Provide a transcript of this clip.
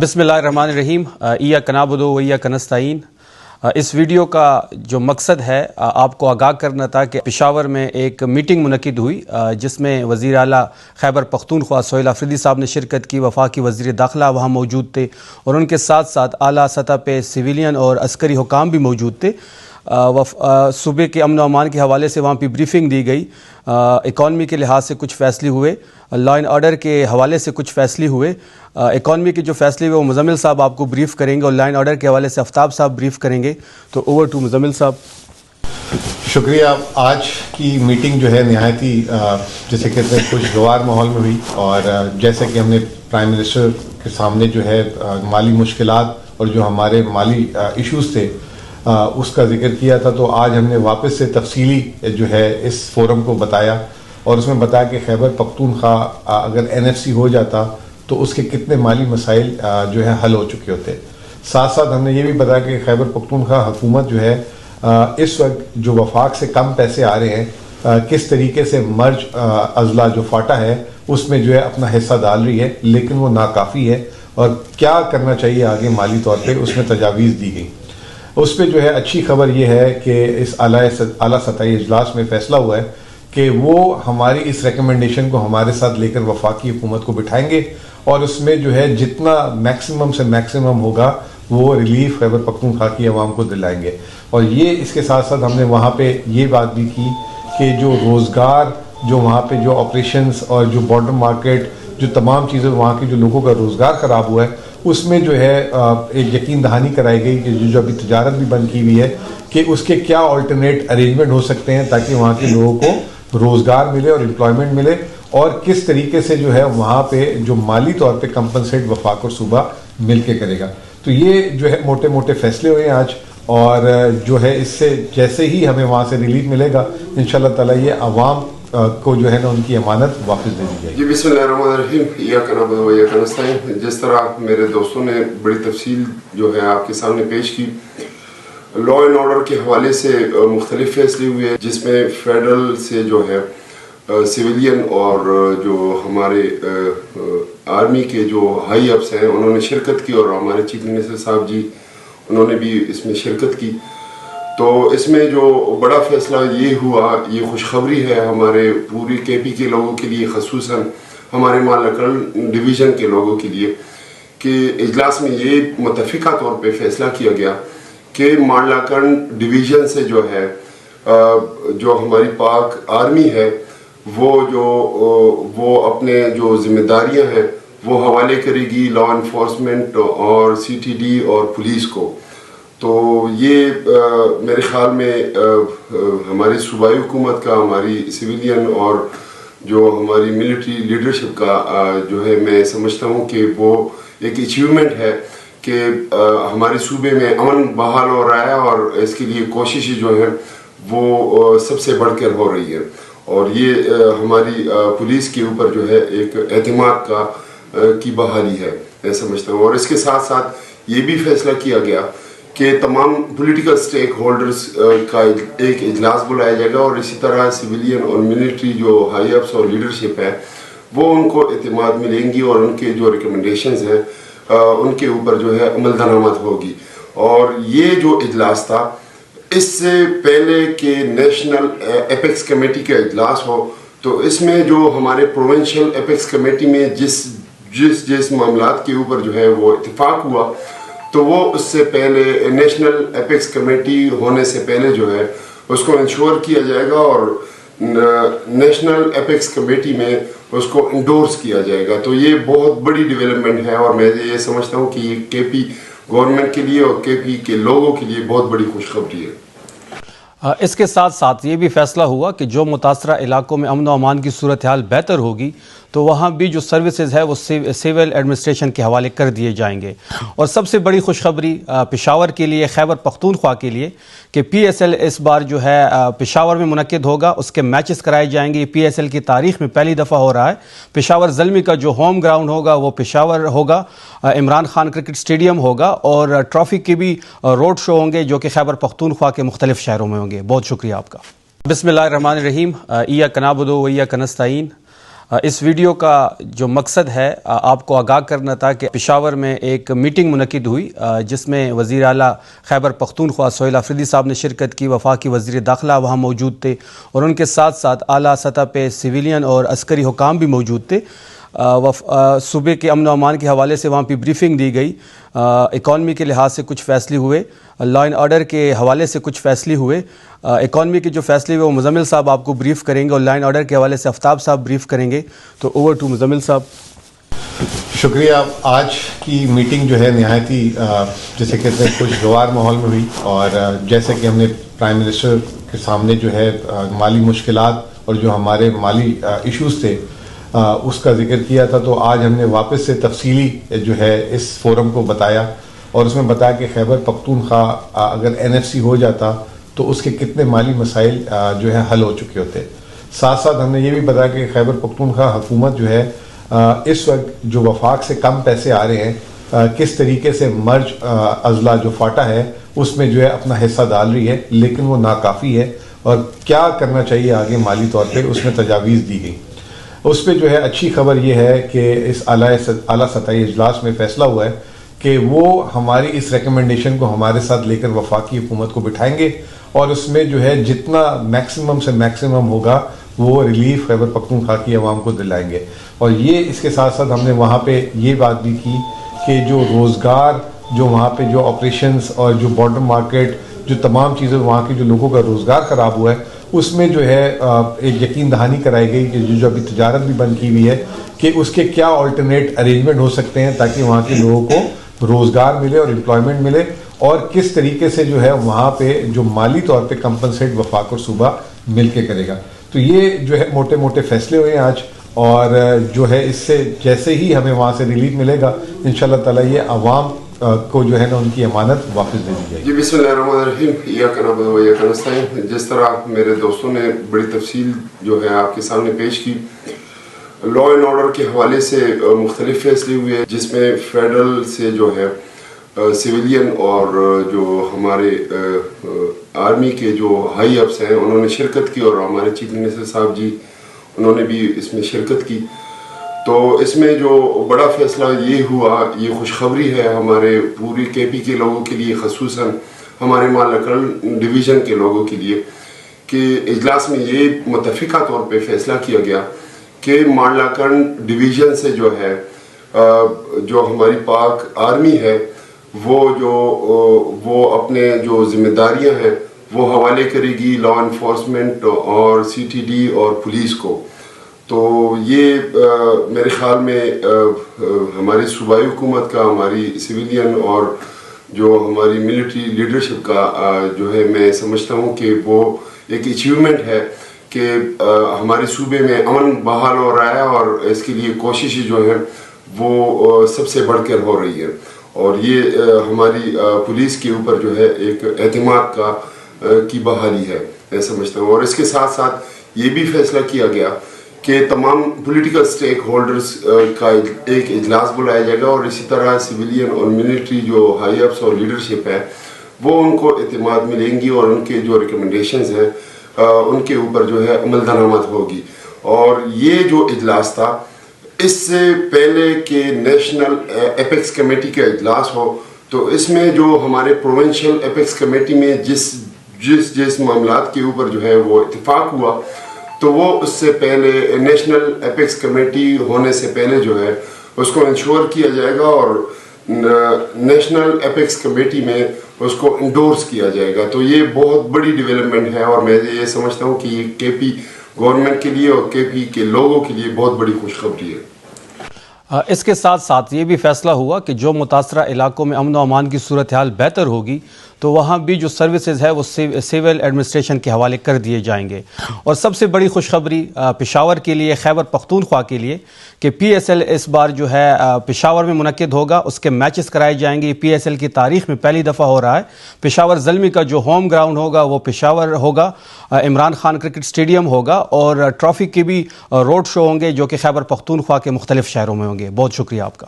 بسم اللہ الرحمن الرحیم، ایاک نعبد و ایاک نستعین۔ اس ویڈیو کا جو مقصد ہے آپ کو آگاہ کرنا تھا کہ پشاور میں ایک میٹنگ منعقد ہوئی جس میں وزیر اعلیٰ خیبر پختونخوا سہیل آفریدی صاحب نے شرکت کی، وفاقی وزیر داخلہ وہاں موجود تھے اور ان کے ساتھ ساتھ اعلیٰ سطح پہ سویلین اور عسکری حکام بھی موجود تھے۔ صوبے کے امن و امان کے حوالے سے وہاں پہ بریفنگ دی گئی، اکانومی کے لحاظ سے کچھ فیصلے ہوئے، لا اینڈ آرڈر کے حوالے سے کچھ فیصلے ہوئے۔ اکانومی کے جو فیصلے ہوئے وہ مزمل صاحب آپ کو بریف کریں گے اور لا اینڈ آرڈر کے حوالے سے آفتاب صاحب بریف کریں گے، تو اوور ٹو مزمل صاحب۔ شکریہ۔ آج کی میٹنگ جو ہے نہایت ہی جیسے کہتے ہیں خوشگوار ماحول میں ہوئی، اور جیسے کہ ہم نے پرائم منسٹر کے سامنے جو ہے مالی مشکلات اور جو ہمارے مالی ایشوز تھے اس کا ذکر کیا تھا، تو آج ہم نے واپس سے تفصیلی جو ہے اس فورم کو بتایا اور اس میں بتایا کہ خیبر پختونخوا اگر NFC ہو جاتا تو اس کے کتنے مالی مسائل جو ہے حل ہو چکے ہوتے۔ ساتھ ساتھ ہم نے یہ بھی بتایا کہ خیبر پختونخوا حکومت جو ہے اس وقت جو وفاق سے کم پیسے آ رہے ہیں کس طریقے سے مرج اضلاع جو فاٹا ہے اس میں جو ہے اپنا حصہ ڈال رہی ہے، لیکن وہ ناکافی ہے اور کیا کرنا چاہیے آگے مالی طور پہ اس میں تجاویز دی گئی۔ اس پہ جو ہے اچھی خبر یہ ہے کہ اس اعلیٰ سطحی اجلاس میں فیصلہ ہوا ہے کہ وہ ہماری اس ریکمنڈیشن کو ہمارے ساتھ لے کر وفاقی حکومت کو بٹھائیں گے اور اس میں جو ہے جتنا میکسیمم سے میکسیمم ہوگا وہ ریلیف خیبر پختونخوا کی عوام کو دلائیں گے۔ اور یہ اس کے ساتھ ساتھ ہم نے وہاں پہ یہ بات بھی کی کہ جو روزگار جو وہاں پہ جو آپریشنز اور جو بارڈر مارکیٹ جو تمام چیزیں وہاں کے جو لوگوں کا روزگار خراب ہوا ہے اس میں جو ہے ایک یقین دہانی کرائی گئی کہ جو ابھی تجارت بھی بند کی ہوئی ہے کہ اس کے کیا آلٹرنیٹ ارینجمنٹ ہو سکتے ہیں تاکہ وہاں کے لوگوں کو روزگار ملے اور امپلائمنٹ ملے، اور کس طریقے سے جو ہے وہاں پہ جو مالی طور پہ کمپنسیٹ وفاق اور صوبہ مل کے کرے گا۔ تو یہ جو ہے موٹے موٹے فیصلے ہوئے ہیں آج، اور جو ہے اس سے جیسے ہی ہمیں وہاں سے ریلیف ملے گا انشاءاللہ تعالی یہ عوام کو جو ہے نا ان کی امانت واپس دے دی جائے گی۔ جی بسم اللہ الرحمن الرحیم، ایاک نعبد و ایاک نستعین۔ جس طرح میرے دوستوں نے بڑی تفصیل جو ہے آپ کے سامنے پیش کی، لا اینڈ آرڈر کے حوالے سے مختلف فیصلے ہوئے جس میں فیڈرل سے جو ہے سویلین اور جو ہمارے آرمی کے جو ہائی اپس ہیں انہوں نے شرکت کی، اور ہمارے چیف منسٹر صاحب جی انہوں نے بھی اس میں شرکت کی۔ تو اس میں جو بڑا فیصلہ یہ ہوا، یہ خوشخبری ہے ہمارے پوری KP کے لوگوں کے لیے، خصوصاً ہمارے مالاکنڈ ڈویژن کے لوگوں کے لیے، کہ اجلاس میں یہ متفقہ طور پہ فیصلہ کیا گیا کہ مالاکنڈ ڈویژن سے جو ہے جو ہماری پاک آرمی ہے وہ اپنے جو ذمہ داریاں ہیں وہ حوالے کرے گی لا انفورسمنٹ اور CTD اور پولیس کو۔ تو یہ میرے خیال میں ہماری صوبائی حکومت کا، ہماری سویلین اور جو ہماری ملٹری لیڈرشپ کا جو ہے میں سمجھتا ہوں کہ وہ ایک اچیومنٹ ہے کہ ہمارے صوبے میں امن بحال ہو رہا ہے، اور اس کے لیے کوششیں جو ہیں وہ سب سے بڑھ کر ہو رہی ہے، اور یہ ہماری پولیس کے اوپر جو ہے ایک اعتماد کی بحالی ہے میں سمجھتا ہوں۔ اور اس کے ساتھ ساتھ یہ بھی فیصلہ کیا گیا کہ تمام پولیٹیکل سٹیک ہولڈرز کا ایک اجلاس بلایا جائے گا، اور اسی طرح سویلین اور ملٹری جو ہائی اپس اور لیڈرشپ ہے وہ ان کو اعتماد ملیں گی، اور ان کے جو ریکمنڈیشنز ہیں ان کے اوپر جو ہے عمل درآمد ہوگی۔ اور یہ جو اجلاس تھا اس سے پہلے کہ نیشنل ایپیکس کمیٹی کا اجلاس ہو، تو اس میں جو ہمارے پروونشل ایپیکس کمیٹی میں جس معاملات کے اوپر جو ہے وہ اتفاق ہوا، تو وہ اس سے پہلے نیشنل ایپیکس کمیٹی ہونے سے پہلے جو ہے اس کو انشور کیا جائے گا، اور نیشنل ایپیکس کمیٹی میں اس کو انڈورس کیا جائے گا۔ تو یہ بہت بڑی ڈیولپمنٹ ہے، اور میں یہ سمجھتا ہوں کہ یہ KP گورنمنٹ کے لیے اور KP کے لوگوں کے لیے بہت بڑی خوشخبری ہے۔ اس کے ساتھ ساتھ یہ بھی فیصلہ ہوا کہ جو متاثرہ علاقوں میں امن و امان کی صورتحال بہتر ہوگی تو وہاں بھی جو سروسز ہے وہ سول ایڈمنسٹریشن کے حوالے کر دیے جائیں گے۔ اور سب سے بڑی خوشخبری پشاور کے لیے، خیبر پختونخوا کے لیے، کہ PSL اس بار جو ہے پشاور میں منعقد ہوگا، اس کے میچز کرائے جائیں گے۔ PSL کی تاریخ میں پہلی دفعہ ہو رہا ہے۔ پشاور زلمی کا جو ہوم گراؤنڈ ہوگا وہ پشاور ہوگا، عمران خان کرکٹ اسٹیڈیم ہوگا، اور ٹرافی کے بھی روڈ شو ہوں گے جو کہ خیبر پختونخوا کے مختلف شہروں میں ہوں گے۔ بہت شکریہ آپ کا۔ بسم اللہ الرحمن الرحیم، ایاک نعبد و ایاک نستعین۔ اس ویڈیو کا جو مقصد ہے آپ کو آگاہ کرنا تھا کہ پشاور میں ایک میٹنگ منعقد ہوئی جس میں وزیر اعلیٰ خیبر پختونخوا سہیل آفریدی صاحب نے شرکت کی، وفاقی وزیر داخلہ وہاں موجود تھے اور ان کے ساتھ ساتھ اعلیٰ سطح پہ سویلین اور عسکری حکام بھی موجود تھے۔ صوبے کے امن و امان کے حوالے سے وہاں پہ بریفنگ دی گئی، اکانومی کے لحاظ سے کچھ فیصلے ہوئے، لا اینڈ آرڈر کے حوالے سے کچھ فیصلے ہوئے۔ اکانومی کے جو فیصلے ہوئے وہ مزمل صاحب آپ کو بریف کریں گے اور لا اینڈ آرڈر کے حوالے سے آفتاب صاحب بریف کریں گے، تو اوور ٹو مزمل صاحب۔ شکریہ۔ آج کی میٹنگ جو ہے نہایت ہی جیسے کہتے ہیں خوشگوار ماحول میں ہوئی، اور جیسے کہ ہم نے پرائم منسٹر کے سامنے جو ہے مالی مشکلات اور جو ہمارے مالی ایشوز تھے اس کا ذکر کیا تھا، تو آج ہم نے واپس سے تفصیلی جو ہے اس فورم کو بتایا اور اس میں بتایا کہ خیبر پختونخوا اگر NFC ہو جاتا تو اس کے کتنے مالی مسائل جو ہے حل ہو چکے ہوتے۔ ساتھ ساتھ ہم نے یہ بھی بتایا کہ خیبر پختونخوا حکومت جو ہے اس وقت جو وفاق سے کم پیسے آ رہے ہیں کس طریقے سے مرج اضلاع جو فاٹا ہے اس میں جو ہے اپنا حصہ ڈال رہی ہے، لیکن وہ ناکافی ہے اور کیا کرنا چاہیے آگے مالی طور پہ اس میں تجاویز دی گئی۔ اس پہ جو ہے اچھی خبر یہ ہے کہ اس اعلیٰ سطحی اجلاس میں فیصلہ ہوا ہے کہ وہ ہماری اس ریکمنڈیشن کو ہمارے ساتھ لے کر وفاقی حکومت کو بٹھائیں گے اور اس میں جو ہے جتنا میکسیمم سے میکسیمم ہوگا وہ ریلیف خیبر پختونخوا کی عوام کو دلائیں گے۔ اور یہ اس کے ساتھ ساتھ ہم نے وہاں پہ یہ بات بھی کی کہ جو روزگار جو وہاں پہ جو آپریشنز اور جو بارڈر مارکیٹ جو تمام چیزیں وہاں کے جو لوگوں کا روزگار خراب ہوا ہے اس میں جو ہے ایک یقین دہانی کرائی گئی کہ جو ابھی تجارت بھی بند کی ہوئی ہے کہ اس کے کیا آلٹرنیٹ ارینجمنٹ ہو سکتے ہیں تاکہ وہاں کے لوگوں کو روزگار ملے اور امپلائمنٹ ملے، اور کس طریقے سے جو ہے وہاں پہ جو مالی طور پہ کمپنسیٹ وفاق اور صوبہ مل کے کرے گا۔ تو یہ جو ہے موٹے موٹے فیصلے ہوئے ہیں آج، اور جو ہے اس سے جیسے ہی ہمیں وہاں سے ریلیف ملے گا انشاءاللہ تعالی یہ عوام کو جو ہے نا ان کی امانت واپس دے دی جائے گی۔ جی بسم اللہ الرحمن الرحیم۔ ایاک نعبد و ایاک نستعین، جس طرح میرے دوستوں نے بڑی تفصیل جو ہے آپ کے سامنے پیش کی، لا اینڈ آرڈر کے حوالے سے مختلف فیصلے ہوئے جس میں فیڈرل سے جو ہے سویلین اور جو ہمارے آرمی کے جو ہائی اپس ہیں انہوں نے شرکت کی، اور ہمارے چیف منسٹر صاحب جی انہوں نے بھی اس میں شرکت کی۔ تو اس میں جو بڑا فیصلہ یہ ہوا، یہ خوشخبری ہے ہمارے پوری KP کے لوگوں کے لیے، خصوصاً ہمارے مالاکنڈ ڈویژن کے لوگوں کے لیے، کہ اجلاس میں یہ متفقہ طور پہ فیصلہ کیا گیا کہ مالاکنڈ ڈویژن سے جو ہے جو ہماری پاک آرمی ہے وہ اپنے جو ذمہ داریاں ہیں وہ حوالے کرے گی لا انفورسمنٹ اور CTD اور پولیس کو۔ تو یہ میرے خیال میں ہماری صوبائی حکومت کا، ہماری سویلین اور جو ہماری ملٹری لیڈرشپ کا جو ہے میں سمجھتا ہوں کہ وہ ایک اچیومنٹ ہے کہ ہمارے صوبے میں امن بحال ہو رہا ہے، اور اس کے لیے کوششیں جو ہیں وہ سب سے بڑھ کر ہو رہی ہے، اور یہ ہماری پولیس کے اوپر جو ہے ایک اعتماد کی بحالی ہے میں سمجھتا ہوں۔ اور اس کے ساتھ ساتھ یہ بھی فیصلہ کیا گیا کہ تمام پولیٹیکل سٹیک ہولڈرز کا ایک اجلاس بلایا جائے گا، اور اسی طرح سویلین اور ملٹری جو ہائی اپس اور لیڈرشپ ہے وہ ان کو اعتماد ملیں گی، اور ان کے جو ریکمنڈیشنز ہیں ان کے اوپر جو ہے عمل درآمد ہوگی۔ اور یہ جو اجلاس تھا اس سے پہلے کہ نیشنل ایپیکس کمیٹی کا اجلاس ہو، تو اس میں جو ہمارے پروونشل ایپیکس کمیٹی میں جس معاملات کے اوپر جو ہے وہ اتفاق ہوا، تو وہ اس سے پہلے نیشنل ایپیکس کمیٹی ہونے سے پہلے جو ہے اس کو انشور کیا جائے گا، اور نیشنل ایپیکس کمیٹی میں اس کو انڈورس کیا جائے گا۔ تو یہ بہت بڑی ڈیولپمنٹ ہے، اور میں یہ سمجھتا ہوں کہ یہ KP گورنمنٹ کے لیے اور KP کے لوگوں کے لیے بہت بڑی خوشخبری ہے۔ اس کے ساتھ ساتھ یہ بھی فیصلہ ہوا کہ جو متاثرہ علاقوں میں امن و امان کی صورتحال بہتر ہوگی تو وہاں بھی جو سروسز ہے وہ سول ایڈمنسٹریشن کے حوالے کر دیے جائیں گے۔ اور سب سے بڑی خوشخبری پشاور کے لیے، خیبر پختونخوا کے لیے، کہ PSL اس بار جو ہے پشاور میں منعقد ہوگا، اس کے میچز کرائے جائیں گے۔ PSL کی تاریخ میں پہلی دفعہ ہو رہا ہے۔ پشاور زلمی کا جو ہوم گراؤنڈ ہوگا وہ پشاور ہوگا، عمران خان کرکٹ سٹیڈیم ہوگا، اور ٹرافی کے بھی روڈ شو ہوں گے جو کہ خیبر پختونخوا کے مختلف شہروں میں ہوں گے۔ بہت شکریہ آپ کا۔